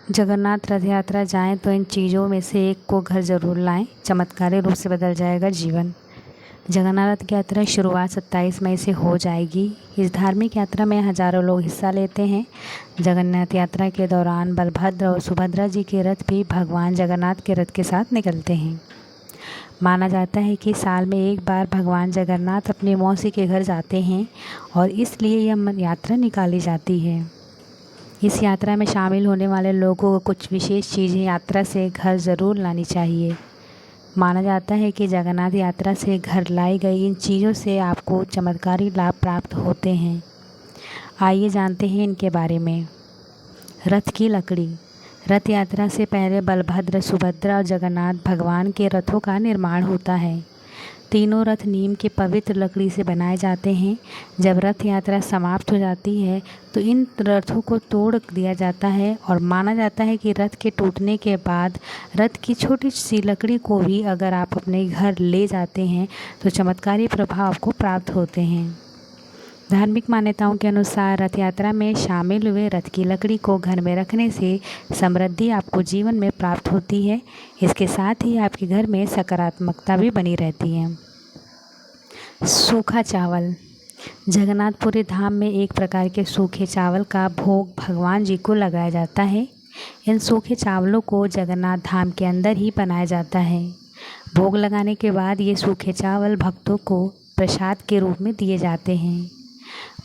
जगन्नाथ रथ यात्रा जाएं तो इन चीज़ों में से एक को घर ज़रूर लाएं, चमत्कारी रूप से बदल जाएगा जीवन। जगन्नाथ रथ यात्रा की शुरुआत 27 मई से हो जाएगी। इस धार्मिक यात्रा में हज़ारों लोग हिस्सा लेते हैं। जगन्नाथ यात्रा के दौरान बलभद्र और सुभद्रा जी के रथ भी भगवान जगन्नाथ के रथ के साथ निकलते हैं। माना जाता है कि साल में एक बार भगवान जगन्नाथ अपनी मौसी के घर जाते हैं और इसलिए यह यात्रा निकाली जाती है। इस यात्रा में शामिल होने वाले लोगों को कुछ विशेष चीज़ें यात्रा से घर ज़रूर लानी चाहिए। माना जाता है कि जगन्नाथ यात्रा से घर लाई गई इन चीज़ों से आपको चमत्कारी लाभ प्राप्त होते हैं। आइए जानते हैं इनके बारे में। रथ की लकड़ी। रथ यात्रा से पहले बलभद्र, सुभद्रा और जगन्नाथ भगवान के रथों का निर्माण होता है। तीनों रथ नीम की पवित्र लकड़ी से बनाए जाते हैं। जब रथ यात्रा समाप्त हो जाती है तो इन रथों को तोड़ दिया जाता है और माना जाता है कि रथ के टूटने के बाद रथ की छोटी सी लकड़ी को भी अगर आप अपने घर ले जाते हैं तो चमत्कारी प्रभाव आपको प्राप्त होते हैं। धार्मिक मान्यताओं के अनुसार रथ यात्रा में शामिल हुए रथ की लकड़ी को घर में रखने से समृद्धि आपको जीवन में प्राप्त होती है। इसके साथ ही आपके घर में सकारात्मकता भी बनी रहती है। सूखा चावल। जगन्नाथपुरी धाम में एक प्रकार के सूखे चावल का भोग भगवान जी को लगाया जाता है। इन सूखे चावलों को जगन्नाथ धाम के अंदर ही बनाया जाता है। भोग लगाने के बाद ये सूखे चावल भक्तों को प्रसाद के रूप में दिए जाते हैं।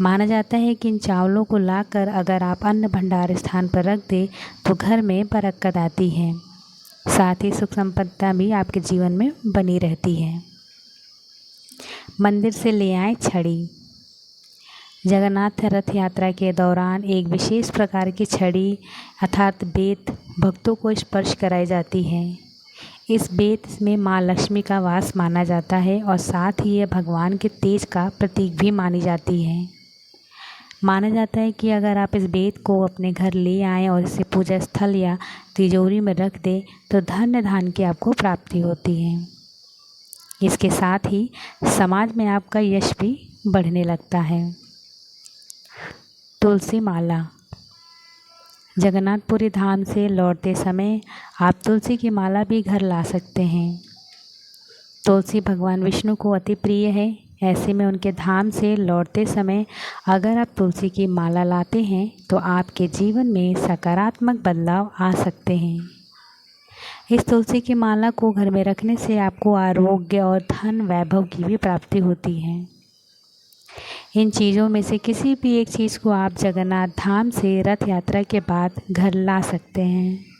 माना जाता है कि इन चावलों को लाकर अगर आप अन्न भंडार स्थान पर रख दें तो घर में बरकत आती है, साथ ही सुख संपदा भी आपके जीवन में बनी रहती है। मंदिर से ले आए छड़ी। जगन्नाथ रथ यात्रा के दौरान एक विशेष प्रकार की छड़ी अर्थात बेत भक्तों को स्पर्श कराई जाती है। इस बेत में माँ लक्ष्मी का वास माना जाता है और साथ ही यह भगवान के तेज का प्रतीक भी मानी जाती है। माना जाता है कि अगर आप इस बेत को अपने घर ले आएँ और इसे पूजा स्थल या तिजोरी में रख दें तो धन धान्य की आपको प्राप्ति होती है। इसके साथ ही समाज में आपका यश भी बढ़ने लगता है। तुलसी माला। जगन्नाथपुरी धाम से लौटते समय आप तुलसी की माला भी घर ला सकते हैं। तुलसी भगवान विष्णु को अति प्रिय है। ऐसे में उनके धाम से लौटते समय अगर आप तुलसी की माला लाते हैं तो आपके जीवन में सकारात्मक बदलाव आ सकते हैं। इस तुलसी की माला को घर में रखने से आपको आरोग्य और धन वैभव की भी प्राप्ति होती है। इन चीज़ों में से किसी भी एक चीज़ को आप जगन्नाथ धाम से रथ यात्रा के बाद घर ला सकते हैं।